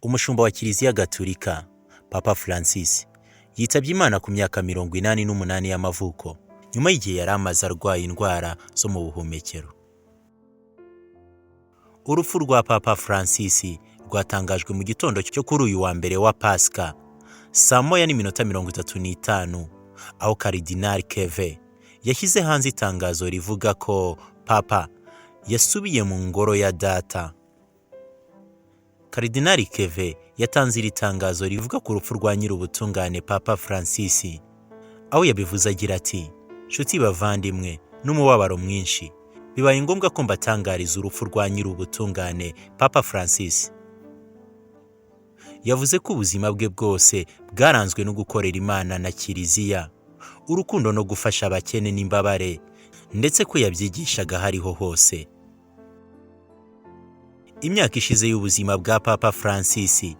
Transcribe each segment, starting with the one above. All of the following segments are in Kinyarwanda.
umushumba wa Kiliziya Gatolika Papa Francis yitabye Imana ku myaka 88 y'amavuko nyuma y'igihe yari amaze arwaye indwara zo mu buhumekero. Urupfu rwa Papa Francis rwatangajwe mu gitondo cyo kuri uyu wa mbere wa Pasika saa 1:35 aho Karidinali Keve yashyize hanze itangazo rivuga ko Papa yasubiye mu ngoro ya Data. Karidinali Keve yatanze iri tangazo rivuga ku rupfu rwa nyir'ubutungane Papa Francis, aho yabivuze agira ati: "Nshuti bavandimwe n'umubabaro mwinshi, bibaye ngombwa ko mbatangariza urupfu rwa nyir'ubutungane Papa Francis." Yavuze ko ubuzima bwe bwose bwaranzwe no gukorera Imana na Kiliziya, urukundo no gufasha abakene n'imbabare, ndetse ko yabyigishaga hariho hose. Imyaka ishize y'ubuzima bwa Papa Francis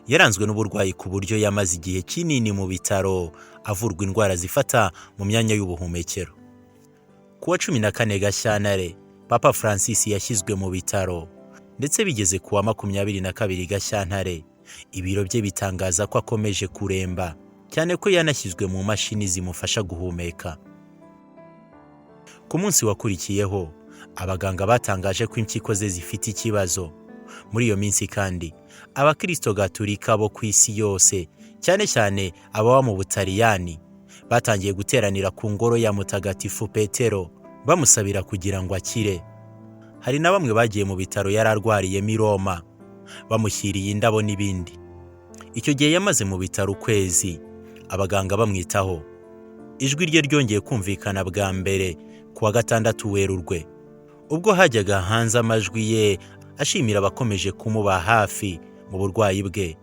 yaranzwe n'uburwayi ku buryo yamaze igihe kinini mu bitaro avurwa indwara zifata mu myanya y'ubuhumekero. Kuwa 14 Gashyantare Papa Francis yashyizwe mu bitaro, ndetse bigeze kuwa 22 Gashyantare ibiro bye bitangaza ko akomeje kuremba, cyane ko yanashyizwe mu mashini zimufasha guhumeka. Ku munsi wakurikiyeho abaganga batangaje ko impyiko ze zifite ikibazo. Muri iyo minsi kandi abakristo Gatolika bo ku isi yose, cyane cyane ababa mu Butaliyani, batangiye guteranira ku ngoro ya Mutagatifu Petero bamusabira kugira ngo akire. Hari na bamwe bagiye mu bitaro yari arwariyemo i Roma bamushyiriye indabo n'ibindi. Icyo gihe yamaze mu bitaro ukwezi, abaganga bamwitaho. Ijwi rye ryongeye kumvikana bwa mbere kuwa 6 Werurwe, ubwo hajyaga hanze amajwi ye ashimira abakomeje kumuba hafi mu burwayi bwe,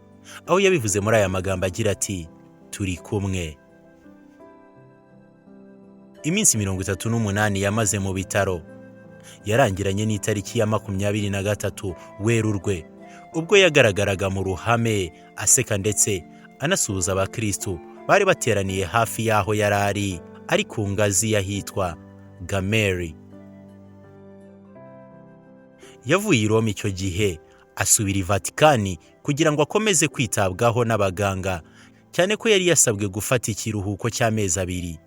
aho yabivuze muri aya magambo agira ati: "Turi kumwe." Iminsi 38 yamaze mu bitaro yarangiranye n'itariki ya 23 Werurwe, ubwo yagaragaraga mu ruhame aseka ndetse anasuhuza abakristo bari bateraniye hafi y'aho yari ari ku ngazi y'ahitwa Gameri. Yavuye i Roma icyo gihe asubira i Vatikani kugira ngo akomeze kwitabwaho n'abaganga, cyane ko yari yasabwe gufata ikiruhuko cy'amezi 2.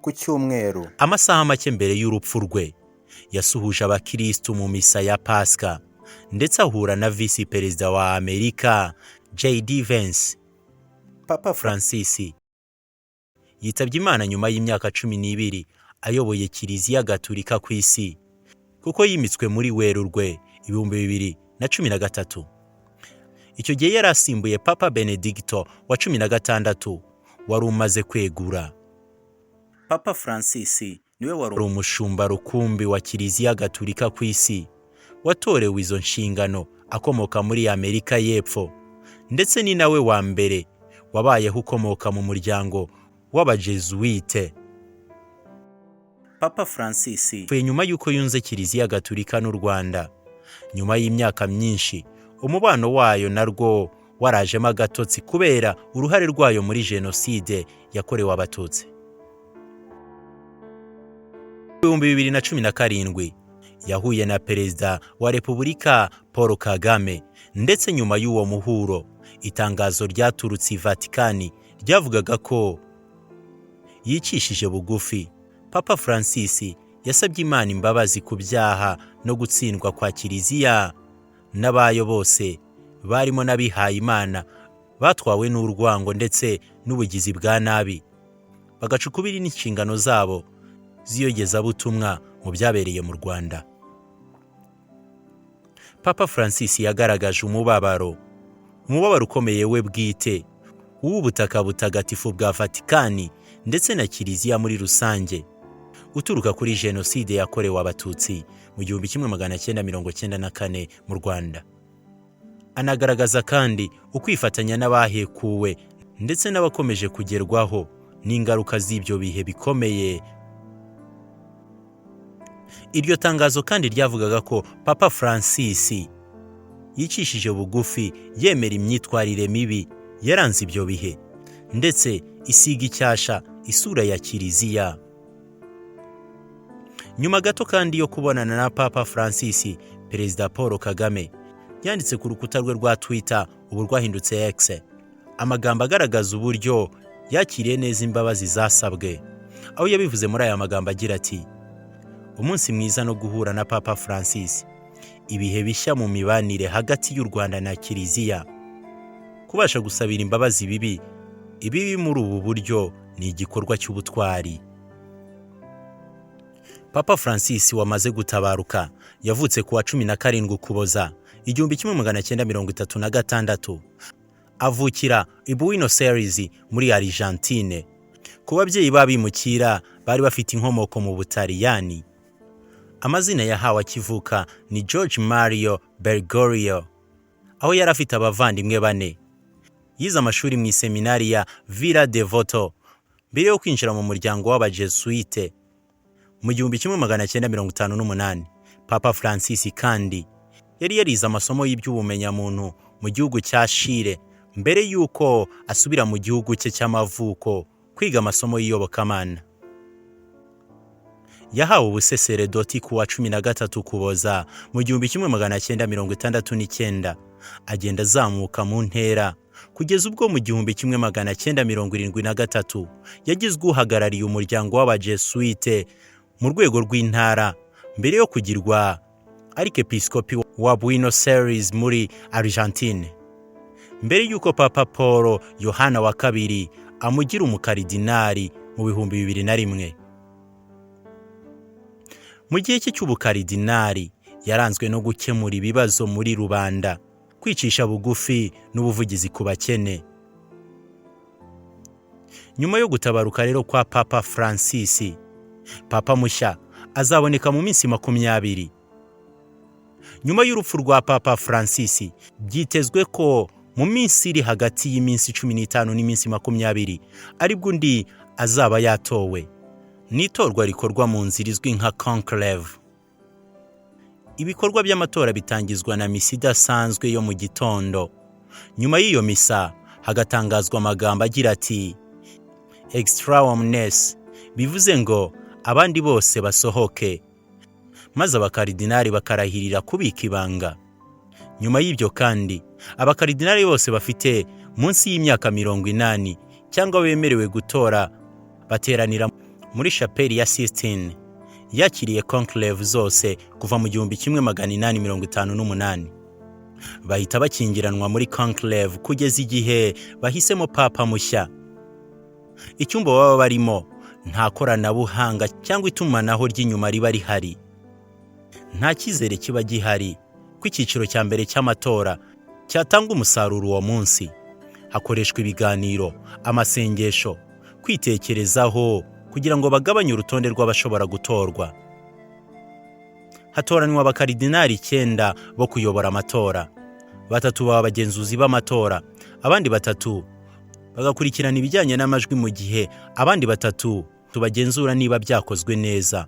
Ku cyumweru, amasaha make mbere y'urupfu rwe, yasuhuje abakristo mu misa ya Pasika, ndetse ahura na Visi Perezida wa Amerika J.D. Vance. Papa Francis yitabye Imana nyuma y'imyaka 12 ayoboye Kiliziya Gatolika ku isi, kuko yimitswe muri Werurwe 2013. Icyo gihe yari asimbuye Papa Benedicto wa 16 wari umaze kwegura. Papa Francis niwe wari umushumba rukumbi wa Kiliziya Gatolika ku isi, watorewe izo nshingano akomoka muri Amerika y'Epfo, ndetse ni nawe wa mbere wabayeho ukomoka mu muryango w'abajesuite. Papa Francis nyuma y'uko yunze Kiliziya Gatolika n'u Rwanda, nyuma y'imyaka myinshi umubano wayo narwo warajemo agatotsi kubera uruhare rwayo muri Jenoside yakorewe Abatutsi. 2017 yahuye na Perezida wa Repubulika Paul Kagame, ndetse nyuma y'uwo muhuro itangazo ryaturutse i Vatikani ryavugaga ko yicishije bugufi. Papa Francis yasabye Imana imbabazi ku byaha no gutsindwa kwa Kiliziya n'abayo bose, barimo n'abihaye Imana batwawe n'urwango ndetse n'ubugizi bwa nabi, bagacukubira n'inshingano zabo z'iyogezabutumwa mu byabereye mu Rwanda. Papa Francis yagaragaje umubabaro ukomeye we bwite w'ubutaka butagatifu bwa Vatikani ndetse na Kiliziya muri rusange, uturuka kuri Jenoside yakorewe Abatutsi mu 1994 mu Rwanda. Anagaragaza kandi ukwifatanya n'abahekuwe ndetse n'abakomeje kugerwaho n'ingaruka z'ibyo bihe bikomeye. Iryo tangazo kandi ryavugaga ko Papa Francis yicishije bugufi, yemera imyitwarire mibi yaranze ibyo bihe, ndetse isiga icyasha isura ya Kiliziya. Nyuma gato kandi yo kubonana na Papa Francis, Perezida Paul Kagame yanditse ku rukuta rwe rwa Twitter ubu rwahindutse X amagambo agaragaza uburyo yakiriye neza imbabazi zasabwe, aho yabivuze muri aya magambo agira ati: umunsi mwiza no guhura na Papa Francis, ibihe bishya mu mibanire hagati y'u Rwanda na Kiliziya. Kubasha gusabira imbabazi ibibi muri ubu buryo ni igikorwa cy'ubutwari. Papa Francis wamaze gutabaruka yavutse kuwa 17 Ukuboza 1936, avukira i Buenos Aires muri Argentine. Ku babyeyi babimukira bari bafite inkomoko mu Butaliyani. Amazina yahawe akivuka ni George Mario Bergoglio, aho yari afite abavandimwe 4. Yize amashuri mu seminari ya Villa Devoto mbere yo kwinjira mu muryango w'abajesuite. Mu 1958 Papa Francis kandi yari yarize amasomo y'iby'ubumenyamuntu mu gihugu cya Chile mbere yuko asubira mu gihugu cye cy'amavuko kwiga amasomo y'iyobokamana. Yahawe ubuseseredoti kuwa 13 Ukuboza mu 1969, agenda azamuka mu ntera kugeza ubwo mu 1973 yagizwe uhagarariye umuryango w'abajesuite mu rwego rw'intara mbere yo kugirwa arikepiskopi wa Buenos Aires muri Argentine, mbere yuko Papa Paul Yohana wa kabiri amugira umukaridinari mu 2001. Mu gihe cye cy'ubukaridinari yaranzwe no gukemura ibibazo muri rubanda, kwicisha bugufi n'ubuvugizi ku bakene. Nyuma yo gutabaruka rero kwa Papa Francis, Papa mushya azaboneka mu minsi 20. Nyuma y'urupfu rwa Papa Francis byitezwe ko mu minsi iri hagati y'iminsi 15 n'iminsi 20 aribwo undi azaba yatowe. N'itorwa rikorwa mu nzira izwi nka conclave. Ibikorwa by'amatora bitangizwa na misa idasanzwe yo mu gitondo. Nyuma y'iyo misa hagatangazwa amagambo agira ati extra omnes, bivuze ngo abandi bose basohoke, maze abakaridinari bakarahirira kubika ibanga. Nyuma y'ibyo kandi abakaridinari bose bafite munsi y'imyaka 80 cyangwa bemerewe gutora bateranira muri chapelle ya Sistine yakiriye conclave zose kuva mu 1858. Bahita bakingiranwa muri conclave kugeza igihe bahisemo Papa mushya. Icyumba baba barimo nta koranabuhanga cyangwa itumanaho ry'inyuma riba rihari. Nta cyizere kiba gihari ko icyiciro cya mbere cy'amatora cyatanga umusaruro uwo munsi. Hakoreshwa ibiganiro, amasengesho, kwitekerezaho kugira ngo bagabanye urutonde rw'abashobora gutorwa. Hatoranwa abakaridinari 9 bo kuyobora amatora. 3 baba abagenzuzi b'amatora, abandi 3 bagakurikirana ibijyanye n'amajwi mu gihe abandi 3 tubagenzura niba byakozwe neza.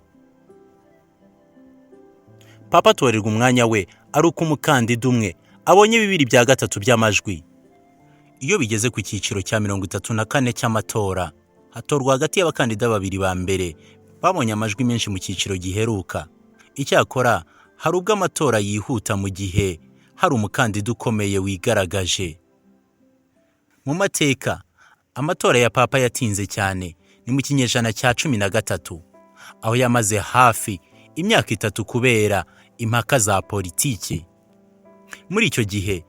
Papa atorerwa umwanya we ari uko umukandida umwe abonye 2/3 by'amajwi. Iyo bigeze ku cyiciro cya 34 cy'amatora, hatorwa hagati y'abakandida 2 ba mbere babonye amajwi menshi mu cyiciro giheruka. Icyakora hari ubwo amatora yihuta mu gihe hari umukandida ukomeye wigaragaje. Mu mateka, amatora ya Papa yatinze cyane ni mu kinyejana cya 13, aho yamaze hafi imyaka 3 kubera impaka za politiki. Muri icyo gihe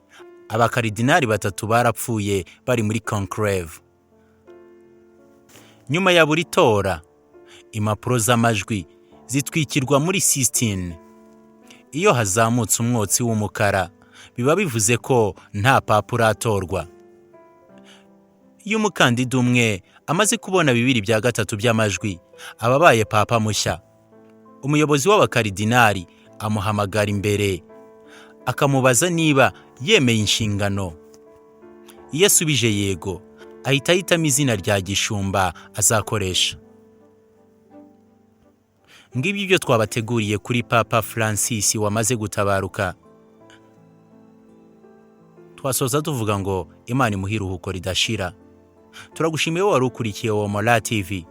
abakaridinari 3 barapfuye bari muri conclave. Nyuma ya buri tora, impapuro z'amajwi zitwikirwa muri Sistine. Iyo hazamutse umwotsi w'umukara, biba bivuze ko nta Papa uratorwa. Iyo umukandida umwe amaze kubona 2/3 by'amajwi, ababaye Papa mushya. Umuyobozi w'abakaridinari amuhamagara imbere akamubaza niba yemeye inshingano. Iyo asubije yego, ahita ahitamo izina rya gishumba azakoresha. Ngibyo ibyo twabateguriye kuri Papa Francis wamaze gutabaruka. Twasoza tuvuga ngo Imana imuhe iruhuko ridashira. Turagushimiye wari ukurikiye Womola TV.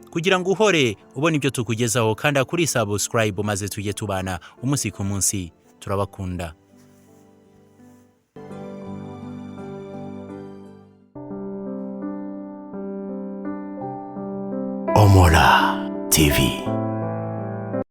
Kugira ngo uhore ubona ibyo tukugezaho, kanda kuri subscribe maze tujye tubana umunsi ku munsi. Turabakunda. Omora TV.